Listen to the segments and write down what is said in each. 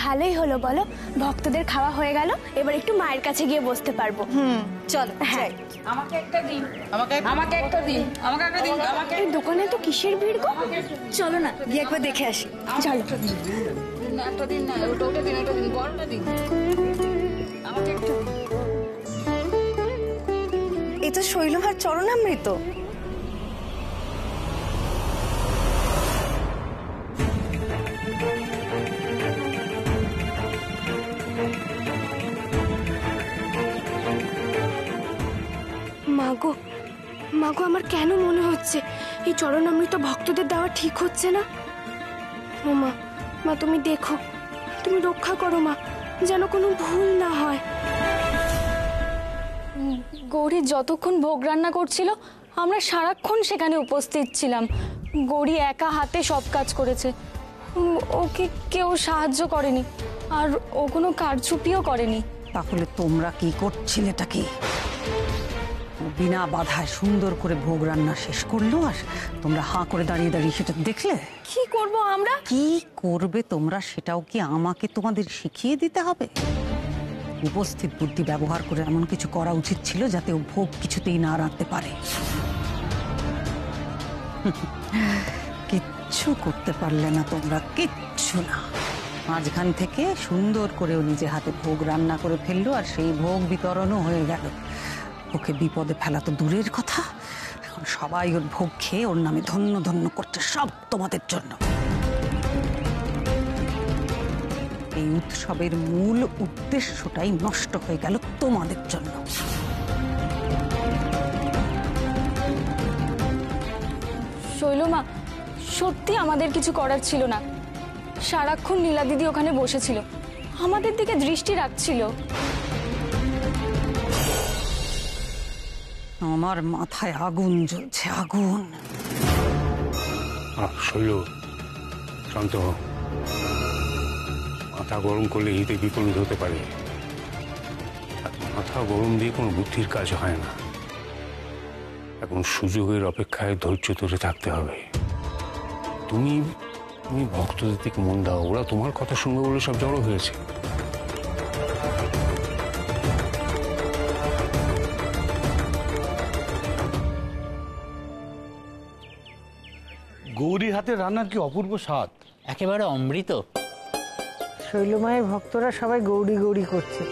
ভালোই হলো বলো, ভক্তদের খাওয়া হয়ে গেল, এবার একটু মায়ের কাছে গিয়ে বসতে পারবো। চলো। হ্যাঁ, আমাকে একটা দিন, আমাকে একটা দিন, আমাকে একটা দিন, আমাকে। এই দোকানে তো কিসের ভিড় গো? চলো না গিয়ে একবার দেখে আসি। চলো। একটা দিন না, ওটা দিন, একটা দিন, বড়টা দিন, আমাকে একটা দিন। এ তো শৈলমার চরণামৃত। মাগো, মাগো, আমার কেন মনে হচ্ছে এই চরণামৃত ভক্তদের দেওয়া ঠিক হচ্ছে না। ও মা, মা তুমি দেখো, তুমি রক্ষা করো মা, যেন কোনো ভুল না হয়। গৌরী যতক্ষণ ভোগ রান্না করছিল আমরা সারাক্ষণ সেখানে উপস্থিত ছিলাম। গৌরী একা হাতে সব কাজ করেছে, ওকে কেউ সাহায্য করেনি, আর ও কোনো কারচুপিও করেনি। তাহলে তোমরা কি করছিলেটা কি? বিনা বাধায় সুন্দর করে ভোগ রান্না শেষ করলো, আর তোমরা হাঁ করে দাঁড়িয়ে দাঁড়িয়ে সেটা দেখলে? কি করব আমরা? কি করবে তোমরা সেটাও কি আমাকে তোমাদের শিখিয়ে দিতে হবে? উপস্থিত বুদ্ধি ব্যবহার করে এমন কিছু করা উচিত ছিল যাতে ও ভোগ কিছুতেই না রাখতে পারে। কিচ্ছু করতে পারলে না তোমরা, কিচ্ছু না। মাঝখান থেকে সুন্দর করে ও নিজে হাতে ভোগ রান্না করে ফেললো, আর সেই ভোগ বিতরণও হয়ে গেল। ওকে বিপদে ফেলা তো দূরের কথা, এখন সবাই ওর ভোগ খেয়ে ওর নামে ধন্য ধন্য করছে, সব তোমাদের জন্য। এই উৎসবের মূল উদ্দেশ্যটাই নষ্ট হয়ে গেল তোমাদের জন্য। শৈলমা, সত্যি আমাদের কিছু করার ছিল না। সারাক্ষণ নীলা দিদি ওখানে বসেছিল, আমাদের দিকে দৃষ্টি রাখছিল। আমার মাথায় আগুন জ্বলছে, আগুন। শৈল, শান্ত হ। মাথা গরম করলে হিতে বিপরীত হতে পারে। মাথা গরম দিয়ে কোনো বুদ্ধির কাজ হয় না। এখন সুযোগের অপেক্ষায় ধৈর্য ধরে থাকতে হবে। তুমি ভক্তদের দিকে মন দাও, ওরা তোমার কথা শুনবে বলে সব জড়ো হয়েছে। গৌরীর হাতে রান্নার কি অপূর্ব স্বাদ, একেবারে অমৃত। শৈলমায়ের ভক্তরা সবাই গৌরী গৌরী করছে।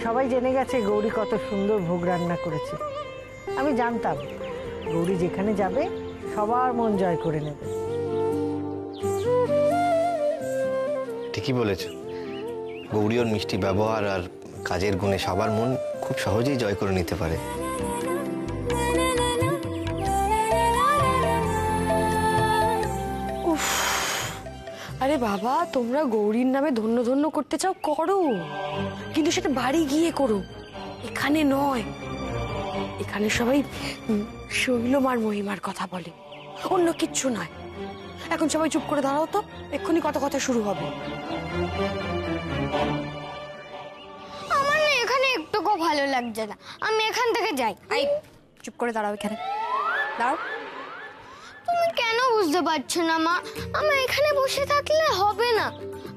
সবাই জেনে গেছে গৌরী কত সুন্দর ভোগ রান্না করেছে। আমি জানতাম গৌরী যেখানে যাবে সবার মন জয় করে নেবে। ঠিকই বলেছ, গৌরী ওর মিষ্টি ব্যবহার আর কাজের গুণে সবার মন খুব সহজেই জয় করে নিতে পারে। আরে বাবা, তোমরা গৌরীর নামে ধন্য ধন্য করতে চাও, করো, কিন্তু সেটা বাড়ি গিয়ে করো, এখানে নয়। এখানে সবাই শৈলমার মহিমার কথা বলে, অন্য কিচ্ছু নয়। এখন সবাই চুপ করে দাঁড়াও তো, এক্ষুনি কত কথা শুরু হবে। আমার না এখানে একটুকু ভালো লাগছে না, আমি এখান থেকে যাই। এই চুপ করে দাঁড়াও, এখানে দাঁড়াও। তুমি কেন বুঝতে পারছো না মা? আমার এখানে বসে থাকলে হবে না,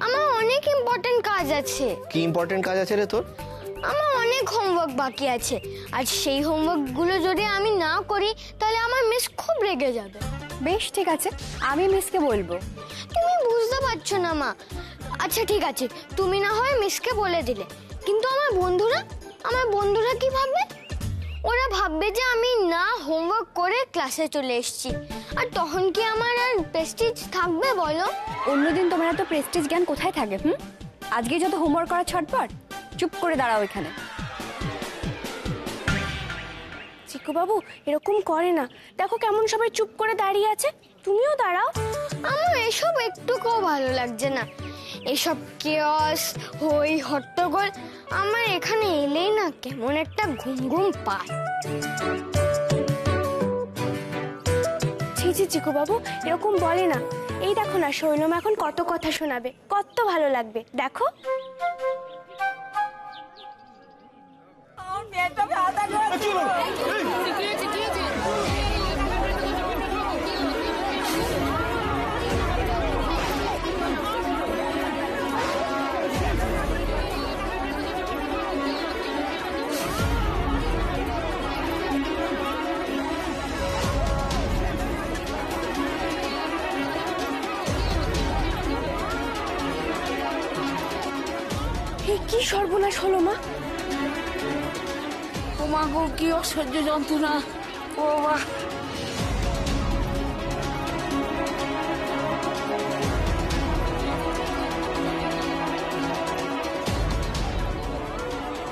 আমার অনেক ইম্পর্টেন্ট কাজ আছে। কি ইম্পর্টেন্ট কাজ আছে রে তোর? আমার অনেক হোমওয়ার্ক বাকি আছে, আর সেই হোমওয়ার্ক গুলো যদি আমি না করি তাহলে আমার মিস খুব রেগে যাবে। বেশ ঠিক আছে, আমি মিসকে বলবো। তুমি বুঝতে পারছো না মা। আচ্ছা ঠিক আছে, তুমি না হয় মিসকে বলে দিলে, কিন্তু আমার বন্ধুরা কি ভাববে? ওরা ভাববে যে আমি না হোমওয়ার্ক করে ক্লাসে চলে এসেছি, আর তখন কি আমার আর প্রেস্টিজ থাকবে বলো? অন্যদিন তোমার এত প্রেস্টিজ জ্ঞান কোথায় থাকে? আজকে যত হোমওয়ার্ক করা ছটপট। চুপ করে দাঁড়াও এখানে। চিকু বাবু এরকম করে না, দেখো কেমন সবাই চুপ করে দাঁড়িয়ে আছে, তুমিও দাঁড়াও। আমার এসব একটুকুও ভালো লাগছে না, এসব কেয়স হই হট্টগোল। আমার এখানে এলেই না কেমন একটা ঘুম ঘুম পায়। ছি ছি চিকু বাবু, এরকম বলে না। এই দেখো না, শৈলমা এখন কত কথা শোনাবে, কত ভালো লাগবে, দেখো। সর্বনাশ হলো মা? ও মা গো, কি অসহ্য যন্ত্রণা! ও মা,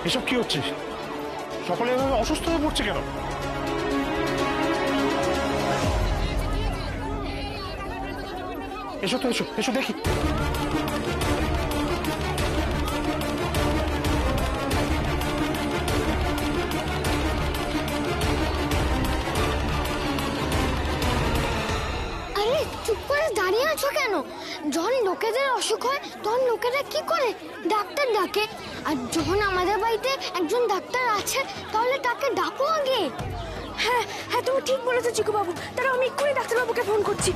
এসব কি হচ্ছে? সকলে এভাবে অসুস্থ হয়ে পড়ছে কেন? এসো তো, এসো এসো দেখি। আরে চুপ করে দাঁড়িয়ে আছো কেন? যখন লোকেদের অসুখ হয় তখন লোকেরা কি করে? ডাক্তার ডাকে। আর যখন আমাদের বাড়িতে একজন ডাক্তার আছে তাহলে তাকে ডাকো আগে। হ্যাঁ হ্যাঁ, তুমি ঠিক বলেছো চিকু বাবু। তারা আমি এক্ষুনি ডাক্তারবাবুকে ফোন করছি।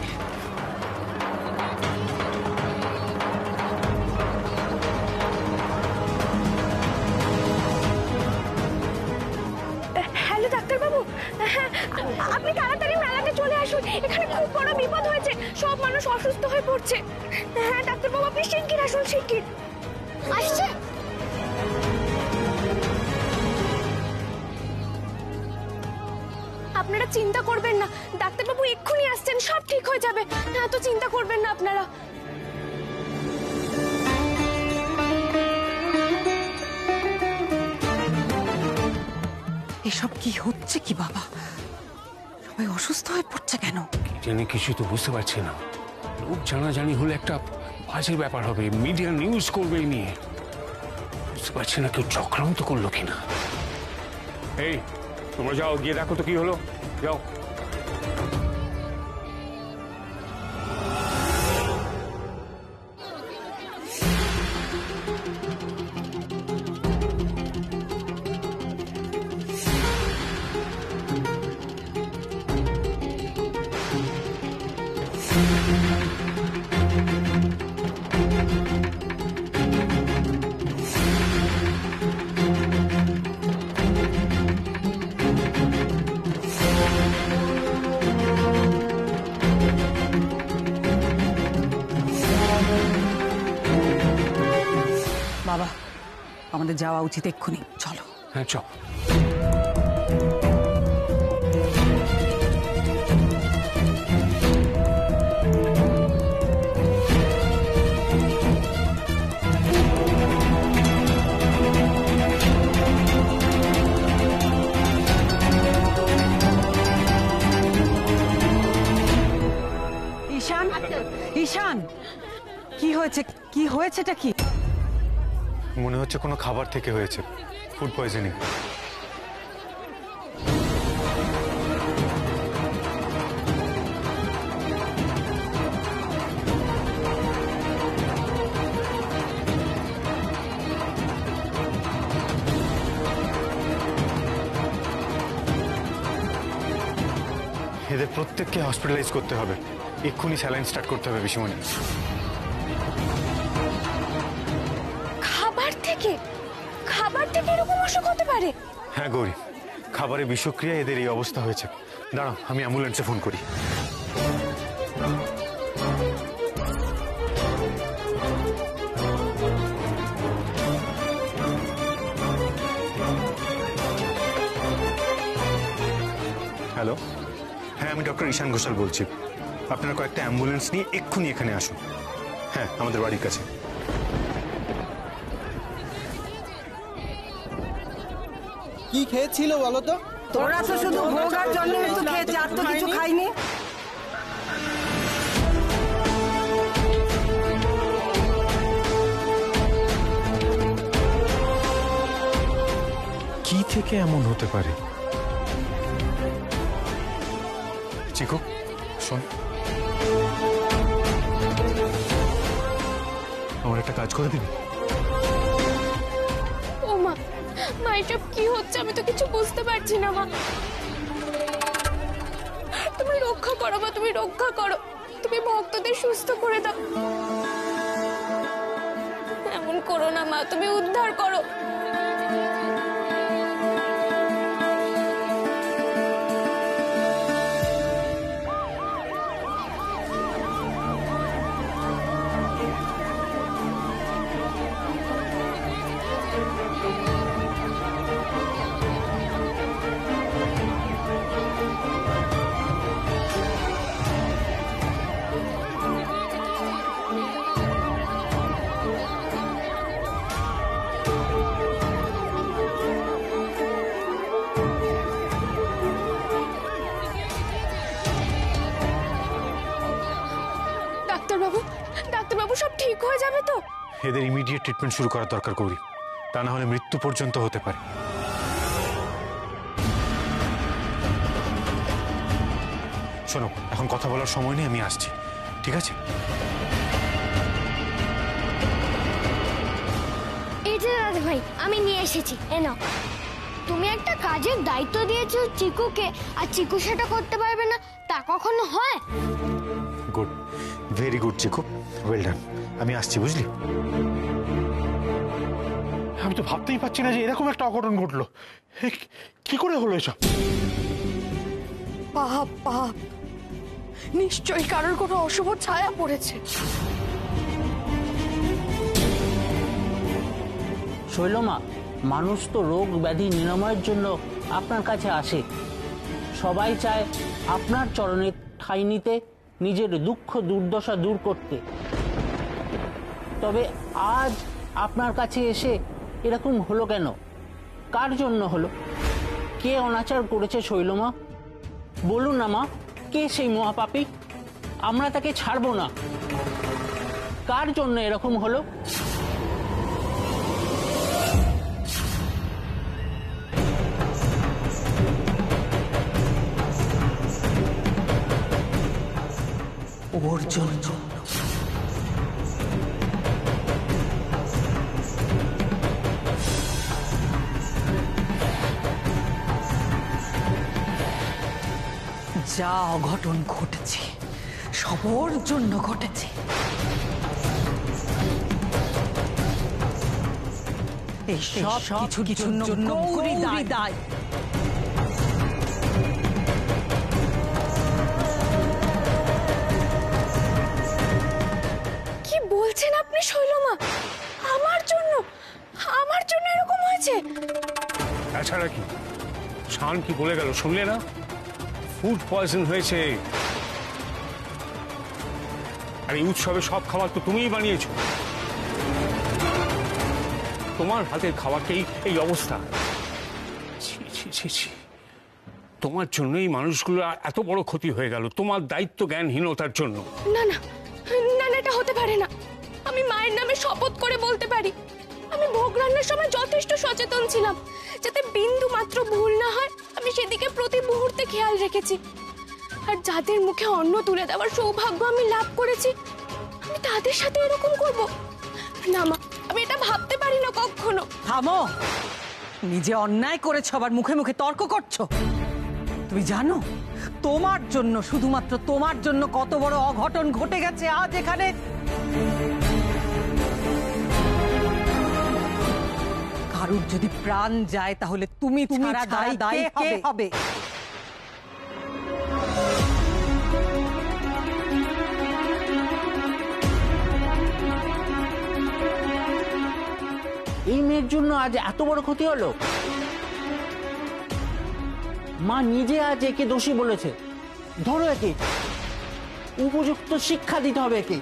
হ্যালো ডাক্তারবাবু, হ্যাঁ আপনি তাড়াতাড়ি মেলাতে চলে আসুন। এখানে খুব বড় বিপদ হয়েছে, সব মানুষ অসুস্থ হয়ে পড়ছে। হ্যাঁ ডাক্তারবাবু, আপনি শিগগির আসুন, শিগগির। আসছে। আপনারা চিন্তা করবেন না, ডাক্তারবাবু এক্ষুনি আসছেন, সব ঠিক হয়ে যাবে। এত চিন্তা করবেন না আপনারা। এসব কি হচ্ছে কি বাবা? সবাই অসুস্থ হয়ে পড়ছে কেন? জানি কিছু তো বুঝতে পারছি না। লোক জানাজানি হলে একটা বাজে ব্যাপার হবে, মিডিয়া নিউজ করবে এই নিয়ে। বুঝতে পারছি না কেউ চক্রান্ত করলো কিনা। এই তোমরা যাও, গিয়ে দেখো তো কি হলো, যাও। বাবা, আমাদের যাওয়া উচিত এক্ষুনি, চলো। হ্যাঁ চল। ঈশান, ঈশান, কি হয়েছে? কি হয়েছেটা কি? মনে হচ্ছে কোনো খাবার থেকে হয়েছে, ফুড পয়জনিং। এদের প্রত্যেককে হসপিটালাইজ করতে হবে, এক্ষুনি স্যালাইন স্টার্ট করতে হবে পিসিমণি। খাবার থেকে এরকম অসুখ হতে পারে? হ্যাঁ গৌরী, খাবারে বিষক্রিয়া এদের এই অবস্থা হয়েছে। দাঁড়াও, আমি অ্যাম্বুলেন্সে ফোন করি। হ্যালো, হ্যাঁ আমি ডক্টর ঈশান ঘোষাল বলছি। আপনারা কয়েকটা অ্যাম্বুলেন্স নিয়ে এক্ষুনি এখানে আসুন। হ্যাঁ, আমাদের বাড়ির কাছে। কি খেয়েছিল বলো তো? তোরা তো শুধু ভোগ আর জন্য একটু খেয়েছে, আর তো কিছু খাইনি। কি থেকে এমন হতে পারে? চিকু শোন, আমার একটা কাজ করে দিবি? ও মা, মা এসব কি হচ্ছে? আমি তো কিছু বুঝতে পারছি না মা। তুমি রক্ষা করো মা, তুমি রক্ষা করো। তুমি ভক্তদের সুস্থ করে দাও। এমন করো না মা, তুমি উদ্ধার করো। যাবে তো? এদের ইমিডিয়েট ট্রিটমেন্ট শুরু করার দরকার গৌরী, তা না হলে মৃত্যু পর্যন্ত হতে পারে। শোনো, এখন কথা বলার সময় নেই, আমি আসছি, ঠিক আছে? এই যে দাদা ভাই, আমি নিয়ে এসেছি, এনো। তুমি একটা কাজের দায়িত্ব দিয়েছো চিকুকে, আর চিকু সেটা করতে পারবে না, তা কখনো হয়? গুড, ভেরি গুড চিকু, ওয়েল ডান। আমি আসছি, বুঝলি? আমি তো ভাবতেই পারছি না যে এরকম একটা অঘটন ঘটলো। কি করে হলো এসব? পাপ পাপ, নিশ্চয়ই কারোর কোনো অশুভ ছায়া পড়েছে। শৈলমা, মানুষ তো রোগ ব্যাধি নিরাময়ের জন্য আপনার কাছে আসে। সবাই চায় আপনার চরণে ঠাঁই নিতে, নিজের দুঃখ দুর্দশা দূর করতে। তবে আজ আপনার কাছে এসে এরকম হলো কেন? কার জন্য হলো? কে অনাচার করেছে শৈলমা? বলুন না মা, কে সেই মহাপাপী? আমরা তাকে ছাড়বো না। কার জন্য এরকম হলো? ওর জন্য। যা অঘটন ঘটেছে সব ওর জন্য ঘটেছে। এই সব কিছুর জন্য গৌরী দায়ী। কি বলছেন আপনি শৈলমা? আমার জন্য এরকম হয়েছে? তাছাড়া কি? শান কি বলে গেল শুনলে না? ফুড পয়জন হয়েছে। আর এই উৎসবে সব খাবার তো তুমিই বানিয়েছো। তোমার হাতের খাওয়াকেই এই অবস্থা। ছি ছি ছি ছি, তোমার জন্য এই মানুষগুলো এত বড় ক্ষতি হয়ে গেল, তোমার দায়িত্ব জ্ঞানহীনতার জন্য। না না না, এটা হতে পারে না। আমি মায়ের নামে শপথ করে বলতে পারি, আমি ভোগ রান্নার সময় যথেষ্ট সচেতন ছিলাম যাতে বিন্দু মাত্র ভুল না হয়। আমি সেদিকে প্রতি মুহূর্তে খেয়াল রেখেছি। আর যাদের মুখে অন্ন তুলে দেওয়ার সৌভাগ্য আমি লাভ করেছি, আমি তাদের সাথে এরকম করব না মা। আমি এটা ভাবতে পারি না কখনো। থামো, নিজে অন্যায় করেছো আবার মুখে মুখে তর্ক করছো। তুমি জানো তোমার জন্য, শুধুমাত্র তোমার জন্য কত বড় অঘটন ঘটে গেছে আজ এখানে। কারুর যদি প্রাণ যায় তাহলে তুমি ছাড়া দায়ী কে হবে? এই মেয়ের জন্য আজ এত বড় ক্ষতি হলো? মা নিজে আজ একে দোষী বলেছে। ধরো একে, উপযুক্ত শিক্ষা দিতে হবে একে।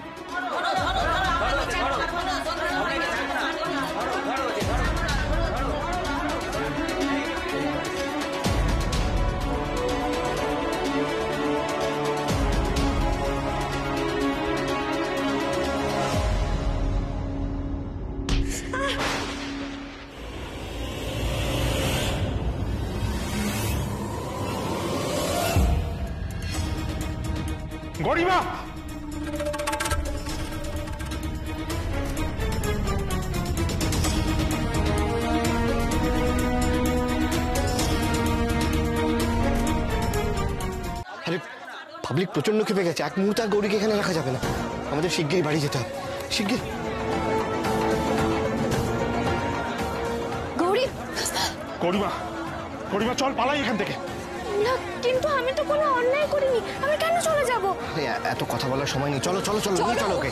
গরিমা, আরে পাবলিক প্রচন্ড ক্ষেপে গেছে, এক মুহূর্তে আর গৌরীকে এখানে রাখা যাবে না। আমাদের শিগগিরই বাড়ি যেতে হবে, শিগগির। গৌরী, গরিমা, গরিমা চল পালাই এখান থেকে। না কিন্তু আমি তো কোনো অন্যায় করিনি, আমি কেন চলে যাব? এত কথা বলার সময় নেই, চলো চলো চলো, নিয়ে চলো ওকে।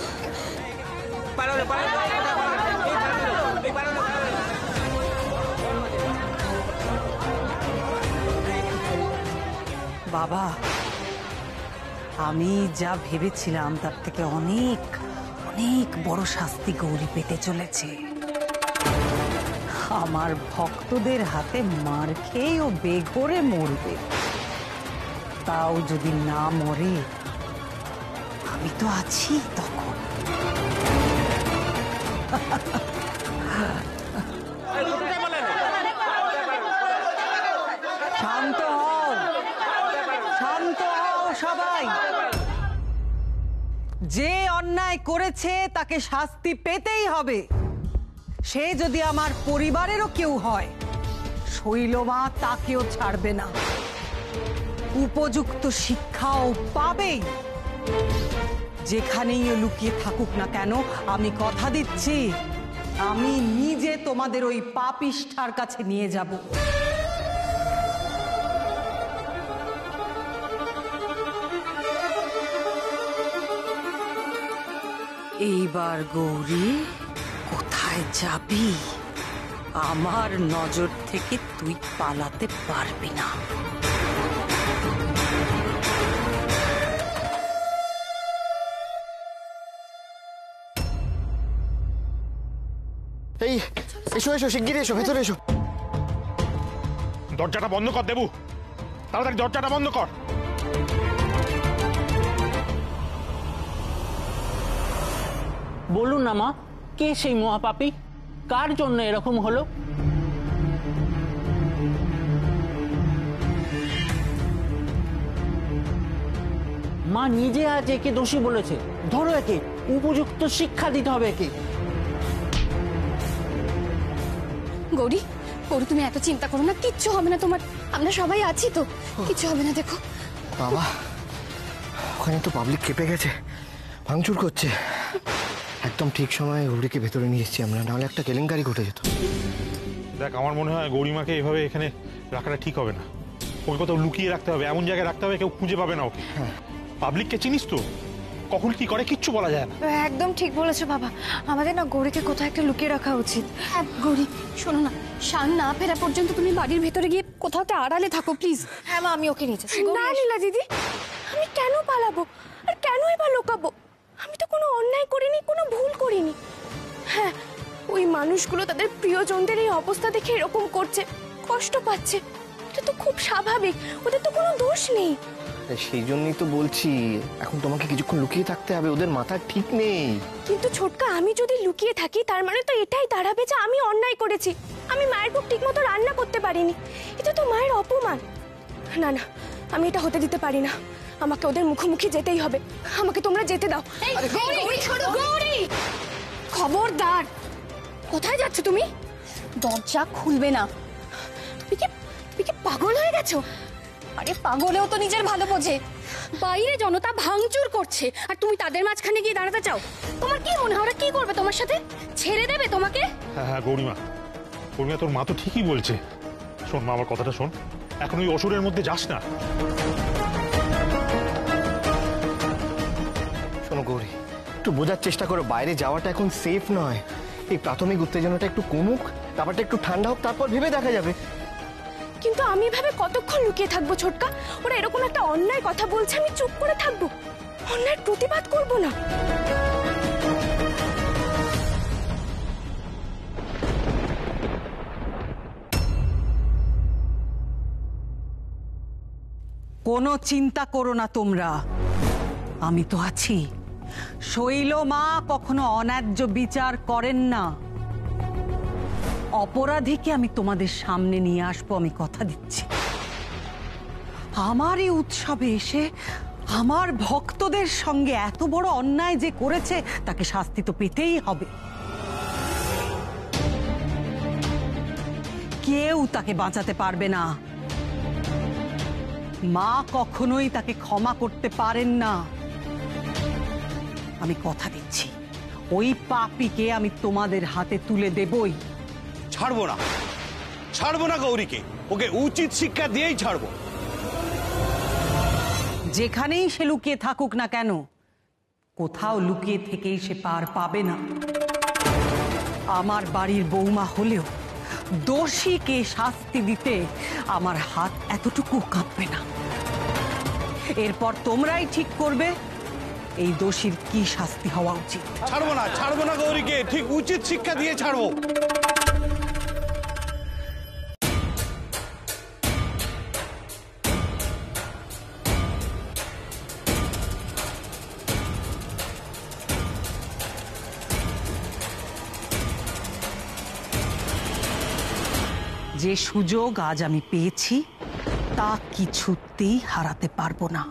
বাবা, আমি যা ভেবেছিলাম তার থেকে অনেক অনেক বড় শাস্তি গৌরী পেতে চলেছে। আমার ভক্তদের হাতে মার খেয়ে ও বেঘরে মরবে। তাও যদি না মরে, আমি তো আছি তখন। শান্ত হও, শান্ত হও সবাই। যে অন্যায় করেছে তাকে শাস্তি পেতেই হবে, সে যদি আমার পরিবারেরও কেউ হয়। শৈলমা তাকেও ছাড়বে না, উপযুক্ত শিক্ষাও পাবেই। যেখানেই ও লুকিয়ে থাকুক না কেন, আমি কথা দিচ্ছি আমি নিজে তোমাদের ওই পাপিষ্ঠার কাছে নিয়ে যাব। এইবার গৌরী কোথায় যাবি? আমার নজর থেকে তুই পালাতে পারবি না। এই এসো এসো, শিগগিরই এসো, ভেতরে এসো। দরজাটা বন্ধ কর দেবু, তাড়াতাড়ি দরজাটা বন্ধ কর। বলুন না মা, কে সেই মহাপাপী? কার জন্য এরকম হলো? মা নিজে আজ একে দোষী বলেছে। ধরো একে, উপযুক্ত শিক্ষা দিতে হবে একে। গৌরী, গৌরী তুমি এত চিন্তা করো না, কিচ্ছু হবে না তোমার। আমরা সবাই আছি তো, কিচ্ছু হবে না। দেখো বাবা, ওখানে তো পাবলিক কেঁপে গেছে, ভাঙচুর করছে। একদম ঠিক সময়ে গৌরীকে ভেতরে নিয়ে এসেছি আমরা, নাহলে একটা কেলেঙ্কারি ঘটে যেত। দেখ, আমার মনে হয় গৌরীমাকে এভাবে এখানে রাখাটা ঠিক হবে না। ওকে কোথাও লুকিয়ে রাখতে হবে, এমন জায়গায় রাখতে হবে কেউ খুঁজে পাবে না ওকে। পাবলিককে চিনিস তো, কখন কি করে কিচ্ছু বলা যায় না। একদম ঠিক বলেছো বাবা, আমাদের না গৌরীকে কোথাও একটা লুকিয়ে রাখা উচিত। হ্যাঁ গৌরী, শোনো না, শান না ফেরা পর্যন্ত তুমি বাড়ির ভেতরে গিয়ে কোথাও একটা আড়ালে থাকো প্লিজ। হ্যাঁ মা, আমি ওকে নিয়ে যাচ্ছি। না লীলা দিদি, আমি কেন পালাবো আর কেনই বা লুকাবো? আমি তো কোনো অন্যায় করিনি, কোনো ভুল করিনি। হ্যাঁ, ওই মানুষগুলো তাদের প্রিয়জনদের এই অবস্থা দেখে এরকম করছে, কষ্ট পাচ্ছে। এটা তো খুব স্বাভাবিক, ওদের তো কোনো দোষ নেই। সেই জন্যই তো বলছি, এখন তোমাকে কিছুক্ষণ লুকিয়ে থাকতে হবে, ওদের মাথা ঠিক নেই। কিন্তু ছোটকা, আমি যদি লুকিয়ে থাকি তার মানে তো এটাই দাঁড়াবে যে আমি অন্যায় করেছি। আমি মায়ের পর ঠিক মতো রান্না করতে পারিনি, এটা তো মায়ের অপমান। না না, আমি এটা হতে দিতে পারি না। আমাকে ওদের মুখোমুখি যেতেই হবে। আমাকে তোমরা যেতে দাও। গৌরী, খবরদার! কোথায় যাচ্ছ তুমি? দরজা খুলবে না। তুমি কি পাগল হয়ে গেছো? আরে পাগলেও তো নিজের ভালো বোঝে। বাইরে জনতা ভাঙচুর করছে আর তুমি তাদের মাঝখানে গিয়ে দাঁড়াতে চাও? তোমার কি মনে হয় ওরা কি করবে তোমার সাথে? ছেড়ে দেবে তোমাকে? হ্যাঁ হ্যাঁ গৌরীমা, গৌরীমা তোর মা তো ঠিকই বলছে। শোন মা, আমার কথাটা শোন, এখন ওই অসুরের মধ্যে যাস না। শোনো গৌরী, একটু বোঝার চেষ্টা করো, বাইরে যাওয়াটা এখন সেফ নয়। এই প্রাথমিক উত্তেজনাটা একটু কমুক, ব্যাপারটা একটু ঠান্ডা হোক, তারপর ভেবে দেখা যাবে। কিন্তু আমি ভাবে কতক্ষণ লুকিয়ে থাকবো ছোটকা? ওরা এরকম একটা অন্যায় কথা বলছে, আমি চুপ করে থাকবো? অন্যায় প্রতিবাদ করবো না? কোনো চিন্তা করো না তোমরা, আমি তো আছি। শৈলমা কখনো অন্যায্য বিচার করেন না। অপরাধীকে আমি তোমাদের সামনে নিয়ে আসবো, আমি কথা দিচ্ছি। আমার এই উৎসবে এসে আমার ভক্তদের সঙ্গে এত বড় অন্যায় যে করেছে তাকে শাস্তি তো পেতেই হবে। কেউ তাকে বাঁচাতে পারবে না। মা কখনোই তাকে ক্ষমা করতে পারেন না। আমি কথা দিচ্ছি, ওই পাপীকে আমি তোমাদের হাতে তুলে দেবই। ছাড়বো না, ছাড়বো না গৌরীকে, ওকে উচিত শিক্ষা দিয়েই ছাড়বো। যেখানেই সে লুকিয়ে থাকুক না কেন, কোথাও লুকিয়ে থেকেই সে পার পাবে না। আমার বাড়ির বৌমা হলেও দোষীকে শাস্তি দিতে আমার হাত এতটুকু কাঁপবে না। এরপর তোমরাই ঠিক করবে এই দোষীর কি শাস্তি হওয়া উচিত। ছাড়বো না গৌরীকে, ঠিক উচিত শিক্ষা দিয়ে ছাড়বো। যে সুযোগ আজ আমি পেয়েছি তা কিছুতেই হারাতে পারবো না।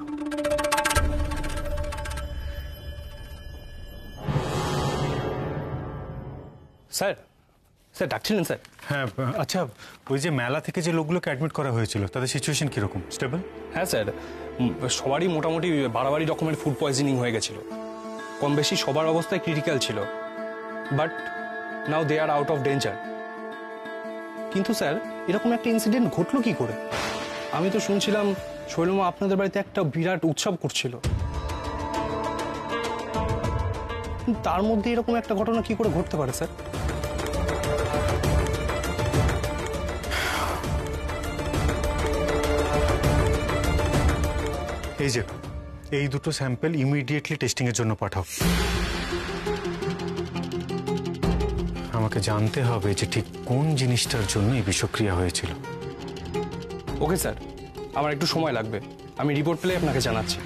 স্যার স্যার ডাকছিলেন স্যার? হ্যাঁ, আচ্ছা, ওই যে মেলা থেকে যে লোকগুলোকে অ্যাডমিট করা হয়েছিল তাদের সিচুয়েশন কিরকম? স্টেবল? হ্যাঁ স্যার, সবারই মোটামুটি বাড়াবাড়ি রকমের ফুড পয়জনিং হয়ে গেছিল। কম বেশি সবার অবস্থায় ক্রিটিক্যাল ছিল, but now they are out of danger. কিন্তু স্যার, এরকম একটা ইনসিডেন্ট ঘটলো কি করে? আমি তো শুনছিলাম শৈলমা আপনাদের বাড়িতে একটা বিরাট উৎসব করছিল, তার মধ্যে এরকম একটা ঘটনা কি করে ঘটতে পারে স্যার? এই যে এই দুটো স্যাম্পল ইমিডিয়েটলি টেস্টিং এর জন্য পাঠাও। আমাকে জানতে হবে যে ঠিক কোন জিনিসটার জন্য এই বিষক্রিয়া হয়েছিল। ওকে স্যার, আমার একটু সময় লাগবে, আমি রিপোর্ট পেলে আপনাকে জানাচ্ছি।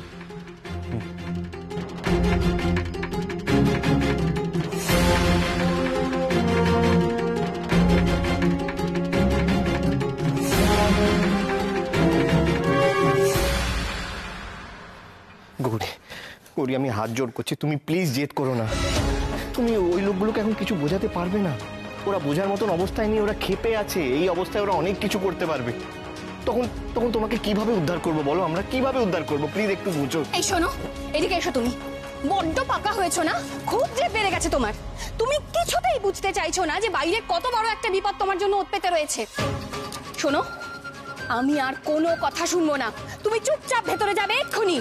গৌরী, গৌরী, আমি হাত জোড় করছি, তুমি প্লিজ জেদ করো না। তুমি ওই লোকগুলোকে এখন কিছু বোঝাতে পারবে না। ওরা বোঝার মতন অবস্থায় নেই, ওরা ক্ষেপে আছে। এই অবস্থায় ওরা অনেক কিছু করতে পারবে। তখন তখন তোমাকে কিভাবে উদ্ধার করবো বলো? আমরা কিভাবে উদ্ধার করবো? প্লিজ একটু বুঝো। এই শোনো, এদিকে এসো। তুমি বড্ড পাকা হয়েছো না? খুব জেদ বেড়ে গেছে তোমার। তুমি কিছুতেই বুঝতে চাইছো না যে বাইরে কত বড় একটা বিপদ তোমার জন্য ওৎ পেতে রয়েছে। শোনো, আমি আর কোনো কথা শুনবো না। তুমি চুপচাপ ভেতরে যাবে এক্ষুনি।